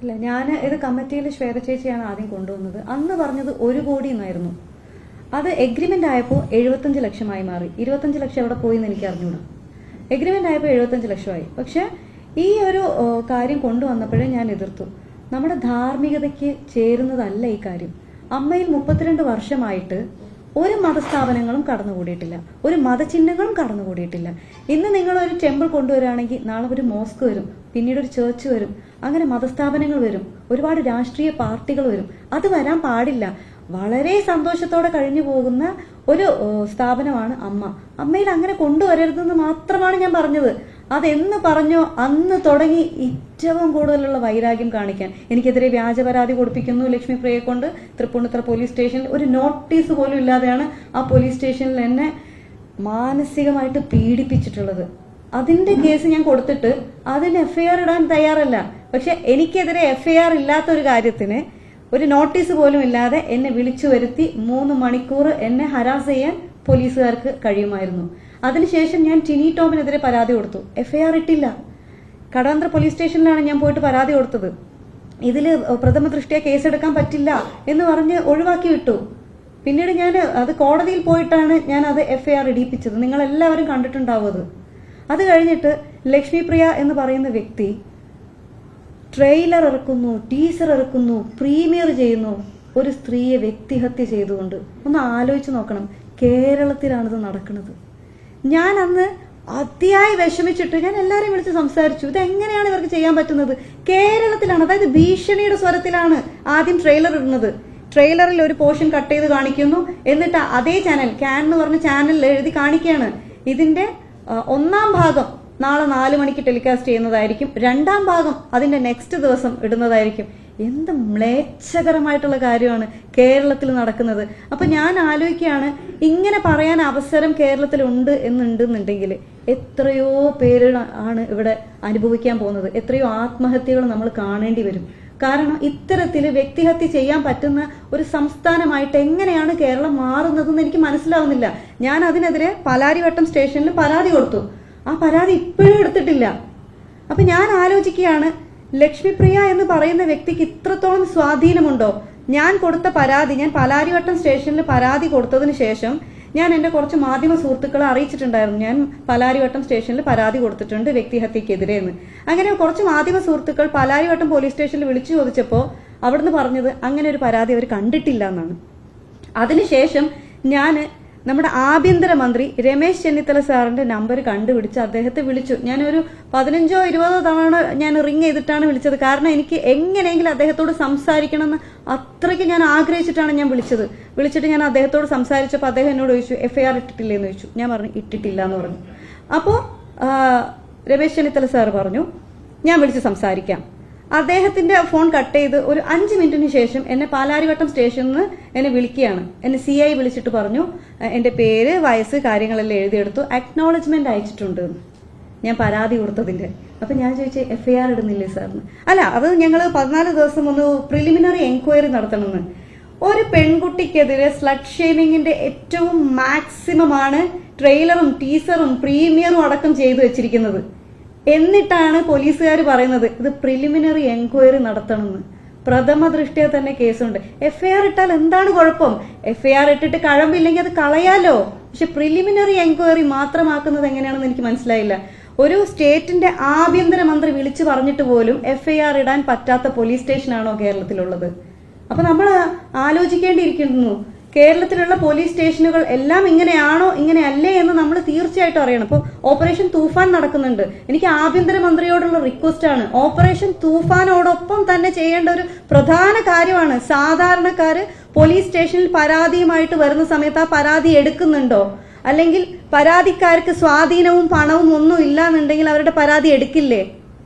ഇല്ല, ഞാൻ ഇത് കമ്മിറ്റിയിൽ ശ്വേത ചേച്ചിയാണ് ആദ്യം കൊണ്ടുവന്നത്. അന്ന് പറഞ്ഞത് 1 കോടി എന്നായിരുന്നു. അത് എഗ്രിമെന്റ് ആയപ്പോൾ 75 ലക്ഷമായി മാറി. 25 ലക്ഷം എവിടെ പോയി എന്ന് എനിക്ക് അറിഞ്ഞൂടാ. എഗ്രിമെന്റ് ആയപ്പോൾ 75 ലക്ഷമായി. പക്ഷെ ഈ ഒരു കാര്യം കൊണ്ടുവന്നപ്പോഴേ ഞാൻ എതിർത്തു. നമ്മുടെ ധാർമ്മികതയ്ക്ക് ചേരുന്നതല്ല ഈ കാര്യം. അമ്മയിൽ 32 വർഷമായിട്ട് ഒരു മതസ്ഥാപനങ്ങളും കടന്നുകൂടിയിട്ടില്ല, ഒരു മതചിഹ്നങ്ങളും കടന്നുകൂടിയിട്ടില്ല. ഇന്ന് നിങ്ങൾ ഒരു ടെമ്പിൾ കൊണ്ടുവരികയാണെങ്കിൽ നാളെ ഒരു മോസ്ക് വരും, പിന്നീട് ഒരു ചേർച്ച് വരും, അങ്ങനെ മതസ്ഥാപനങ്ങൾ വരും, ഒരുപാട് രാഷ്ട്രീയ പാർട്ടികൾ വരും. അത് വരാൻ പാടില്ല. വളരെ സന്തോഷത്തോടെ കഴിഞ്ഞു പോകുന്ന ഒരു സ്ഥാപനമാണ് അമ്മ. അമ്മയിൽ അങ്ങനെ കൊണ്ടുവരരുതെന്ന് മാത്രമാണ് ഞാൻ പറഞ്ഞത്. അതെന്ന് പറഞ്ഞോ അന്ന് തുടങ്ങി ഏറ്റവും കൂടുതലുള്ള വൈരാഗ്യം കാണിക്കാൻ എനിക്കെതിരെ വ്യാജ പരാതി കൊടുപ്പിക്കുന്നു ലക്ഷ്മിപ്രിയയെ കൊണ്ട്. തൃപ്പൂണിത്തുറ പോലീസ് സ്റ്റേഷനിൽ ഒരു നോട്ടീസ് പോലും ഇല്ലാതെയാണ് ആ പോലീസ് സ്റ്റേഷനിൽ എന്നെ മാനസികമായിട്ട് പീഡിപ്പിച്ചിട്ടുള്ളത്. അതിന്റെ കേസ് ഞാൻ കൊടുത്തിട്ട് അതിന് FIR ഇടാൻ തയ്യാറല്ല. പക്ഷെ എനിക്കെതിരെ FIR ഇല്ലാത്ത ഒരു കാര്യത്തിന് ഒരു നോട്ടീസ് പോലും ഇല്ലാതെ എന്നെ വിളിച്ചു വരുത്തി 3 മണിക്കൂർ എന്നെ ഹരാസ് ചെയ്യാൻ പോലീസുകാർക്ക് കഴിയുമായിരുന്നു. അതിനുശേഷം ഞാൻ ടിനി ടോമിനെതിരെ പരാതി കൊടുത്തു. FIR ഇട്ടില്ല. കടവന്ത്ര പോലീസ് സ്റ്റേഷനിലാണ് ഞാൻ പോയിട്ട് പരാതി കൊടുത്തത്. ഇതില് പ്രഥമ ദൃഷ്ടിയ കേസെടുക്കാൻ പറ്റില്ല എന്ന് പറഞ്ഞ് ഒഴിവാക്കി വിട്ടു. പിന്നീട് ഞാൻ അത് കോടതിയിൽ പോയിട്ടാണ് ഞാൻ അത് FIR ഇടിപ്പിച്ചത്. നിങ്ങൾ എല്ലാവരും കണ്ടിട്ടുണ്ടാവും. അത് കഴിഞ്ഞിട്ട് ലക്ഷ്മിപ്രിയ എന്ന് പറയുന്ന വ്യക്തി ട്രെയിലർ ഇറക്കുന്നു, ടീസർ ഇറക്കുന്നു, പ്രീമിയർ ചെയ്യുന്നു, ഒരു സ്ത്രീയെ വ്യക്തിഹത്യ ചെയ്തുകൊണ്ട്. ഒന്ന് ആലോചിച്ച് നോക്കണം, കേരളത്തിലാണിത് നടക്കുന്നത്. ഞാൻ അന്ന് അതിയായി വിഷമിച്ചിട്ട് ഞാൻ എല്ലാവരെയും വിളിച്ച് സംസാരിച്ചു. ഇതെങ്ങനെയാണ് ഇവർക്ക് ചെയ്യാൻ പറ്റുന്നത്? കേരളത്തിലാണ്, അതായത് ഭീഷണിയുടെ സ്വരത്തിലാണ് ആദ്യം ട്രെയിലർ ഇടുന്നത്. ട്രെയിലറിൽ ഒരു പോർഷൻ കട്ട് ചെയ്ത് കാണിക്കുന്നു, എന്നിട്ട് അതേ ചാനൽ ക്യാൻ എന്ന് പറഞ്ഞ ചാനലിൽ എഴുതി കാണിക്കുകയാണ് ഇതിന്റെ 1ാം ഭാഗം നാളെ 4 മണിക്ക് ടെലികാസ്റ്റ് ചെയ്യുന്നതായിരിക്കും, 2ാം ഭാഗം അതിന്റെ നെക്സ്റ്റ് ദിവസം ഇടുന്നതായിരിക്കും. എന്ത് മ്ലേച്ഛകരമായിട്ടുള്ള കാര്യമാണ് കേരളത്തിൽ നടക്കുന്നത്. അപ്പൊ ഞാൻ ആലോചിക്കുകയാണ്, ഇങ്ങനെ പറയാൻ അവസരം കേരളത്തിൽ എന്നുണ്ടെങ്കിൽ എത്രയോ പേര് ആണ് ഇവിടെ അനുഭവിക്കാൻ പോകുന്നത്. എത്രയോ ആത്മഹത്യകൾ നമ്മൾ കാണേണ്ടി വരും. കാരണം ഇത്തരത്തില് വ്യക്തിഹത്യ ചെയ്യാൻ പറ്റുന്ന ഒരു സംസ്ഥാനമായിട്ട് എങ്ങനെയാണ് കേരളം മാറുന്നതെന്ന് എനിക്ക് മനസ്സിലാവുന്നില്ല. ഞാൻ അതിനെതിരെ പാലാരിവട്ടം സ്റ്റേഷനിൽ പരാതി കൊടുത്തു. ആ പരാതി ഇപ്പോഴും എടുത്തിട്ടില്ല. അപ്പൊ ഞാൻ ആലോചിക്കുകയാണ്, ലക്ഷ്മിപ്രിയ എന്ന് പറയുന്ന വ്യക്തിക്ക് ഇത്രത്തോളം സ്വാധീനമുണ്ടോ? ഞാൻ കൊടുത്ത പരാതി, ഞാൻ പാലാരിവട്ടം സ്റ്റേഷനിൽ പരാതി കൊടുത്തതിന് ശേഷം ഞാൻ എന്റെ കുറച്ച് മാധ്യമ സുഹൃത്തുക്കളെ അറിയിച്ചിട്ടുണ്ടായിരുന്നു, ഞാൻ പാലാരിവട്ടം സ്റ്റേഷനിൽ പരാതി കൊടുത്തിട്ടുണ്ട് വ്യക്തിഹത്യക്കെതിരെ എന്ന്. അങ്ങനെ കുറച്ച് മാധ്യമ സുഹൃത്തുക്കൾ പാലാരിവട്ടം പോലീസ് സ്റ്റേഷനിൽ വിളിച്ചു ചോദിച്ചപ്പോൾ അവിടുന്ന് പറഞ്ഞത് അങ്ങനെ ഒരു പരാതി അവർ കണ്ടിട്ടില്ല എന്നാണ്. അതിനുശേഷം ഞാൻ നമ്മുടെ ആഭ്യന്തരമന്ത്രി രമേശ് ചെന്നിത്തല സാറിന്റെ നമ്പർ കണ്ടുപിടിച്ച് അദ്ദേഹത്തെ വിളിച്ചു. ഞാനൊരു 15-20 തവണ ഞാൻ റിങ് ചെയ്തിട്ടാണ് വിളിച്ചത്. കാരണം എനിക്ക് എങ്ങനെയെങ്കിലും അദ്ദേഹത്തോട് സംസാരിക്കണമെന്ന് അത്രയ്ക്ക് ഞാൻ ആഗ്രഹിച്ചിട്ടാണ് ഞാൻ വിളിച്ചിട്ട് ഞാൻ അദ്ദേഹത്തോട് സംസാരിച്ചപ്പോൾ അദ്ദേഹം എന്നോട് ചോദിച്ചു FIR ഇട്ടിട്ടില്ലേ എന്ന് ചോദിച്ചു. ഞാൻ പറഞ്ഞു ഇട്ടിട്ടില്ല എന്ന് പറഞ്ഞു. അപ്പോൾ രമേശ് ചെന്നിത്തല സാർ പറഞ്ഞു ഞാൻ വിളിച്ച് സംസാരിക്കാം. അദ്ദേഹത്തിന്റെ ഫോൺ കട്ട് ചെയ്ത് ഒരു 5 മിനിറ്റിന് ശേഷം എന്നെ പാലാരിവട്ടം സ്റ്റേഷനിൽ നിന്ന് എന്നെ വിളിക്കുകയാണ്. എന്നെ CI വിളിച്ചിട്ട് പറഞ്ഞു എന്റെ പേര്, വയസ്സ്, കാര്യങ്ങളെല്ലാം എഴുതിയെടുത്തു, അക്നോളജ്മെന്റ് അയച്ചിട്ടുണ്ട് ഞാൻ പരാതി കൊടുത്തതിന്റെ. അപ്പൊ ഞാൻ ചോദിച്ചു FIR ഇടുന്നില്ലേ സാറിന്? അല്ല, അത് ഞങ്ങൾ 14 ദിവസം ഒന്ന് പ്രിലിമിനറി എൻക്വയറി നടത്തണമെന്ന്. ഒരു പെൺകുട്ടിക്കെതിരെ സ്ലട്ട് ഷേമിങ്ങിന്റെ ഏറ്റവും മാക്സിമം ആണ് ട്രെയിലറും ടീസറും പ്രീമിയറും അടക്കം ചെയ്തു വെച്ചിരിക്കുന്നത്. എന്നിട്ടാണ് പോലീസുകാർ പറയുന്നത് ഇത് പ്രിലിമിനറി എൻക്വയറി നടത്തണമെന്ന്. പ്രഥമ ദൃഷ്ടിയ തന്നെ കേസുണ്ട്. FIR ഇട്ടാൽ എന്താണ് കുഴപ്പം? FIR ഇട്ടിട്ട് കഴമ്പില്ലെങ്കിൽ അത് കളയാലോ. പക്ഷെ പ്രിലിമിനറി എൻക്വയറി മാത്രമാക്കുന്നത് എങ്ങനെയാണെന്ന് എനിക്ക് മനസ്സിലായില്ല. ഒരു സ്റ്റേറ്റിന്റെ ആഭ്യന്തരമന്ത്രി വിളിച്ചു പറഞ്ഞിട്ട് പോലും FIR ഇടാൻ പറ്റാത്ത പോലീസ് സ്റ്റേഷനാണോ കേരളത്തിലുള്ളത്? അപ്പൊ നമ്മൾ ആലോചിക്കേണ്ടിയിരിക്കുന്നു, കേരളത്തിലുള്ള പോലീസ് സ്റ്റേഷനുകൾ എല്ലാം ഇങ്ങനെയാണോ ഇങ്ങനെയല്ലേ എന്ന് നമ്മൾ തീർച്ചയായിട്ടും അറിയണം. ഇപ്പോൾ ഓപ്പറേഷൻ തൂഫാൻ നടക്കുന്നുണ്ട്. എനിക്ക് ആഭ്യന്തരമന്ത്രിയോടുള്ള റിക്വസ്റ്റ് ആണ്, ഓപ്പറേഷൻ തൂഫാനോടൊപ്പം തന്നെ ചെയ്യേണ്ട ഒരു പ്രധാന കാര്യമാണ് സാധാരണക്കാര് പോലീസ് സ്റ്റേഷനിൽ പരാതിയുമായിട്ട് വരുന്ന സമയത്ത് ആ പരാതി എടുക്കുന്നുണ്ടോ? അല്ലെങ്കിൽ പരാതിക്കാർക്ക് സ്വാധീനവും പണവും ഒന്നും ഇല്ലാന്നുണ്ടെങ്കിൽ അവരുടെ പരാതി എടുക്കില്ലേ?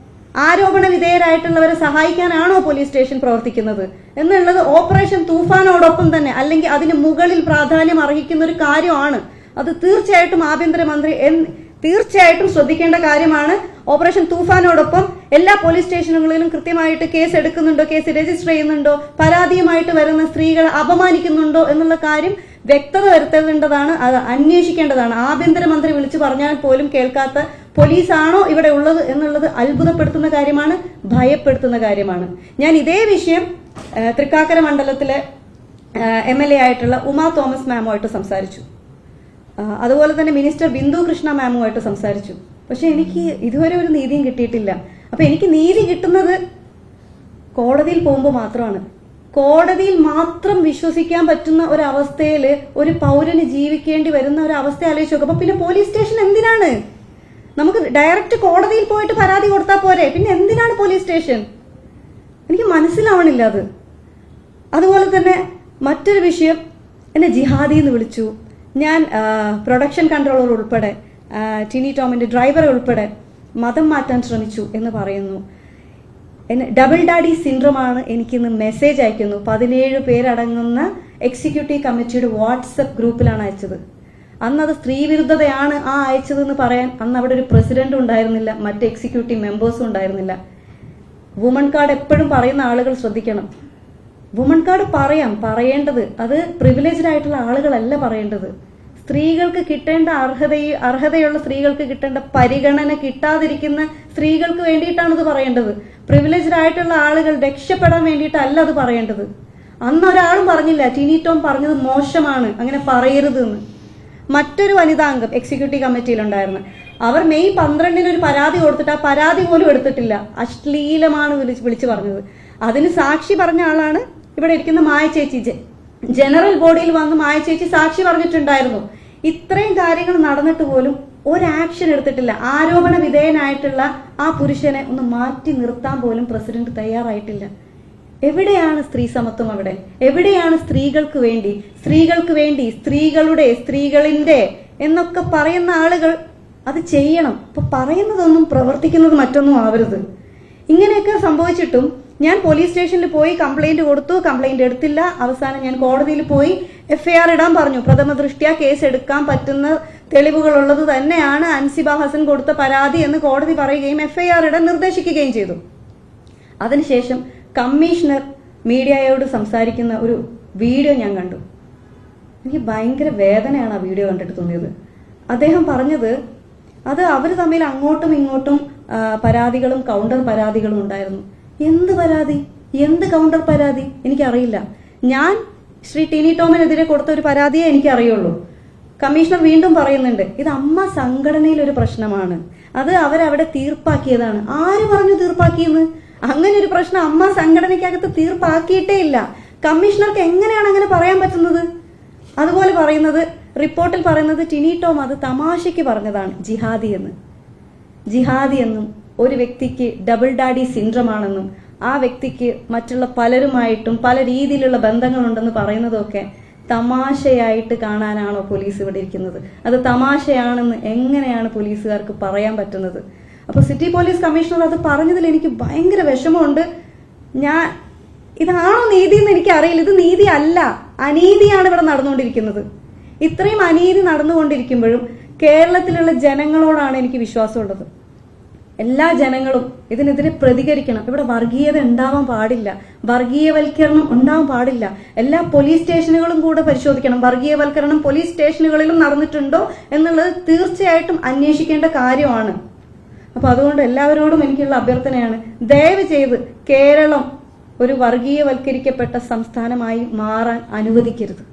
ആരോപണ വിധേയരായിട്ടുള്ളവരെ സഹായിക്കാനാണോ പോലീസ് സ്റ്റേഷൻ പ്രവർത്തിക്കുന്നത് എന്നുള്ളത് ഓപ്പറേഷൻ തൂഫാനോടൊപ്പം തന്നെ അല്ലെങ്കിൽ അതിന് മുകളിൽ പ്രാധാന്യം അർഹിക്കുന്ന ഒരു കാര്യമാണ്. അത് തീർച്ചയായിട്ടും ആഭ്യന്തരമന്ത്രി തീർച്ചയായിട്ടും ശ്രദ്ധിക്കേണ്ട കാര്യമാണ്. ഓപ്പറേഷൻ തൂഫാനോടൊപ്പം എല്ലാ പോലീസ് സ്റ്റേഷനുകളിലും കൃത്യമായിട്ട് കേസ് എടുക്കുന്നുണ്ടോ, കേസ് രജിസ്റ്റർ ചെയ്യുന്നുണ്ടോ, പരാതിയുമായിട്ട് വരുന്ന സ്ത്രീകളെ അപമാനിക്കുന്നുണ്ടോ എന്നുള്ള കാര്യം വ്യക്തത വരുത്തേണ്ടതാണ്, അത് അന്വേഷിക്കേണ്ടതാണ്. ആഭ്യന്തരമന്ത്രി വിളിച്ചു പറഞ്ഞാൽ പോലും കേൾക്കാത്ത പോലീസാണോ ഇവിടെ ഉള്ളത് എന്നുള്ളത് അത്ഭുതപ്പെടുത്തുന്ന കാര്യമാണ്, ഭയപ്പെടുത്തുന്ന കാര്യമാണ്. ഞാൻ ഇതേ വിഷയം തൃക്കാക്കര മണ്ഡലത്തിലെ MLA ആയിട്ടുള്ള ഉമാ തോമസ് മാമുമായിട്ട് സംസാരിച്ചു. അതുപോലെ തന്നെ മിനിസ്റ്റർ ബിന്ദു കൃഷ്ണ മാമുമായിട്ട് സംസാരിച്ചു. പക്ഷെ എനിക്ക് ഇതുവരെ ഒരു നീതിയും കിട്ടിയിട്ടില്ല. അപ്പൊ എനിക്ക് നീതി കിട്ടുന്നത് കോടതിയിൽ പോകുമ്പോൾ മാത്രമാണ്. കോടതിയിൽ മാത്രം വിശ്വസിക്കാൻ പറ്റുന്ന ഒരവസ്ഥയിൽ ഒരു പൗരന് ജീവിക്കേണ്ടി വരുന്ന ഒരു അവസ്ഥ ആലോചിച്ച് നോക്കും. അപ്പൊ പിന്നെ പോലീസ് സ്റ്റേഷൻ എന്തിനാണ്? നമുക്ക് ഡയറക്റ്റ് കോടതിയിൽ പോയിട്ട് പരാതി കൊടുത്താൽ പോരെ, പിന്നെ എന്തിനാണ് പോലീസ് സ്റ്റേഷൻ? എനിക്ക് മനസ്സിലാവണില്ല അത്. അതുപോലെ തന്നെ മറ്റൊരു വിഷയം, എന്നെ ജിഹാദി എന്ന് വിളിച്ചു. ഞാൻ പ്രൊഡക്ഷൻ കൺട്രോളർ ഉൾപ്പെടെ ടിനി ടോമിന്റെ ഡ്രൈവർ ഉൾപ്പെടെ മതം മാറ്റാൻ ശ്രമിച്ചു എന്ന് പറയുന്നു. എന്നെ ഡബിൾ ഡാഡി സിൻഡ്രോമാണ് എനിക്കിന്ന് മെസ്സേജ് അയക്കുന്നു. 17 പേരടങ്ങുന്ന എക്സിക്യൂട്ടീവ് കമ്മിറ്റിയുടെ വാട്സപ്പ് ഗ്രൂപ്പിലാണ് അയച്ചത്. അന്നത് സ്ത്രീവിരുദ്ധതയാണ് അയച്ചതെന്ന് പറയാൻ അന്ന് അവിടെ ഒരു പ്രസിഡന്റും ഉണ്ടായിരുന്നില്ല, മറ്റ് എക്സിക്യൂട്ടീവ് മെമ്പേഴ്സും ഉണ്ടായിരുന്നില്ല. വുമൺ കാർഡ് എപ്പോഴും പറയുന്ന ആളുകൾ ശ്രദ്ധിക്കണം. വുമൺ കാർഡ് പറയേണ്ടത് അത് പ്രിവിലേജ്ഡ് ആയിട്ടുള്ള ആളുകളല്ല പറയേണ്ടത്. സ്ത്രീകൾക്ക് കിട്ടേണ്ട അർഹതയുള്ള സ്ത്രീകൾക്ക് കിട്ടേണ്ട പരിഗണന കിട്ടാതിരിക്കുന്ന സ്ത്രീകൾക്ക് വേണ്ടിയിട്ടാണ് ഇത് പറയേണ്ടത്. പ്രിവിലേജ്ഡ് ആയിട്ടുള്ള ആളുകൾ രക്ഷപ്പെടാൻ വേണ്ടിയിട്ടല്ല അത് പറയേണ്ടത്. അന്ന് ഒരാളും പറഞ്ഞില്ല ടിനി ടോം പറഞ്ഞത് മോശമാണ്, അങ്ങനെ പറയരുത് എന്ന്. മറ്റൊരു വനിതാ അംഗം എക്സിക്യൂട്ടീവ് കമ്മിറ്റിയിലുണ്ടായിരുന്നു. അവർ മെയ് 12 ഒരു പരാതി കൊടുത്തിട്ട് ആ പരാതി പോലും എടുത്തിട്ടില്ല. അശ്ലീലമാണ് വിളിച്ചു പറഞ്ഞത്. അതിന് സാക്ഷി പറഞ്ഞ ആളാണ് ഇവിടെ ഇരിക്കുന്ന മായ ചേച്ചി. ജനറൽ ബോഡിയിൽ വന്ന് മായ ചേച്ചി സാക്ഷി പറഞ്ഞിട്ടുണ്ടായിരുന്നു. ഇത്രയും കാര്യങ്ങൾ നടന്നിട്ട് പോലും ഒരു ആക്ഷൻ എടുത്തിട്ടില്ല. ആരോപണ വിധേയനായിട്ടുള്ള ആ പുരുഷനെ ഒന്ന് മാറ്റി നിർത്താൻ പോലും പ്രസിഡന്റ് തയ്യാറായിട്ടില്ല. എവിടെയാണ് സ്ത്രീ സമത്വം? അവിടെ എവിടെയാണ് സ്ത്രീകൾക്ക് വേണ്ടി സ്ത്രീകളിന്റെ എന്നൊക്കെ പറയുന്ന ആളുകൾ അത് ചെയ്യണം. അപ്പൊ പറയുന്നതൊന്നും പ്രവർത്തിക്കുന്നത് മറ്റൊന്നും ആവരുത്. ഇങ്ങനെയൊക്കെ സംഭവിച്ചിട്ടും ഞാൻ പോലീസ് സ്റ്റേഷനിൽ പോയി കംപ്ലൈന്റ് കൊടുത്തു, കംപ്ലൈന്റ് എടുത്തില്ല. അവസാനം ഞാൻ കോടതിയിൽ പോയി FIR ഇടാൻ പറഞ്ഞു. പ്രഥമ ദൃഷ്ട്യാ കേസ് എടുക്കാൻ പറ്റുന്ന തെളിവുകൾ ഉള്ളത് തന്നെയാണ് അൻസിബ ഹസൻ കൊടുത്ത പരാതി എന്ന് കോടതി പറയുകയും FIR ഇടാൻ നിർദ്ദേശിക്കുകയും ചെയ്തു. അതിനുശേഷം കമ്മീഷണർ മീഡിയയോട് സംസാരിക്കുന്ന ഒരു വീഡിയോ ഞാൻ കണ്ടു. എനിക്ക് ഭയങ്കര വേദനയാണ് ആ വീഡിയോ കണ്ടിട്ട് തോന്നിയത്. അദ്ദേഹം പറഞ്ഞത് അത് അവർ തമ്മിൽ അങ്ങോട്ടും ഇങ്ങോട്ടും പരാതികളും കൗണ്ടർ പരാതികളും ഉണ്ടായിരുന്നു. എന്ത് പരാതി, എന്ത് കൗണ്ടർ പരാതി എനിക്കറിയില്ല. ഞാൻ ശ്രീ ടിനി ടോമിനെതിരെ കൊടുത്ത ഒരു പരാതിയെ എനിക്കറിയുള്ളൂ. കമ്മീഷണർ വീണ്ടും പറയുന്നുണ്ട് ഇത് അമ്മ സംഘടനയിൽ ഒരു പ്രശ്നമാണ്, അത് അവരവിടെ തീർപ്പാക്കിയതാണ്. ആര് പറഞ്ഞു തീർപ്പാക്കിയെന്ന്? അങ്ങനെ ഒരു പ്രശ്നം അമ്മ സംഘടനയ്ക്കകത്ത് തീർപ്പാക്കിയിട്ടേ ഇല്ല. കമ്മീഷണർക്ക് എങ്ങനെയാണ് അങ്ങനെ പറയാൻ പറ്റുന്നത്? അതുപോലെ പറയുന്നത്, റിപ്പോർട്ടിൽ പറയുന്നത് ടിനി ടോം അത് തമാശയ്ക്ക് പറഞ്ഞതാണ് ജിഹാദി എന്നും ഒരു വ്യക്തിക്ക് ഡബിൾ ഡാഡി സിൻഡ്രം ആണെന്നും ആ വ്യക്തിക്ക് മറ്റുള്ള പലരുമായിട്ടും പല രീതിയിലുള്ള ബന്ധങ്ങളുണ്ടെന്ന് പറയുന്നതൊക്കെ തമാശയായിട്ട് കാണാനാണോ പോലീസ് ഇവിടെ ഇരിക്കുന്നത്? അത് തമാശയാണെന്ന് എങ്ങനെയാണ് പോലീസുകാർക്ക് പറയാൻ പറ്റുന്നത്? അപ്പൊ സിറ്റി പോലീസ് കമ്മീഷണർ അത് പറഞ്ഞതിൽ എനിക്ക് ഭയങ്കര വിഷമമുണ്ട്. ഇതാണോ നീതി എന്ന് എനിക്ക് അറിയില്ല. ഇത് നീതി അല്ല, അനീതിയാണ് ഇവിടെ നടന്നുകൊണ്ടിരിക്കുന്നത്. ഇത്രയും അനീതി നടന്നുകൊണ്ടിരിക്കുമ്പോഴും കേരളത്തിലുള്ള ജനങ്ങളോടാണ് എനിക്ക് വിശ്വാസമുള്ളത്. എല്ലാ ജനങ്ങളും ഇതിനെതിരെ പ്രതികരിക്കണം. ഇവിടെ വർഗീയത ഉണ്ടാവാൻ പാടില്ല, വർഗീയവൽക്കരണം ഉണ്ടാവാൻ പാടില്ല. എല്ലാ പോലീസ് സ്റ്റേഷനുകളും കൂടെ പരിശോധിക്കണം. വർഗീയവൽക്കരണം പോലീസ് സ്റ്റേഷനുകളിലും നടന്നിട്ടുണ്ടോ എന്നുള്ളത് തീർച്ചയായിട്ടും അന്വേഷിക്കേണ്ട കാര്യമാണ്. അപ്പൊ അതുകൊണ്ട് എല്ലാവരോടും എനിക്കുള്ള അഭ്യർത്ഥനയാണ്, ദയവ് ചെയ്ത് കേരളം ഒരു വർഗീയവൽക്കരിക്കപ്പെട്ട സംസ്ഥാനമായി മാറാൻ അനുവദിക്കരുത്.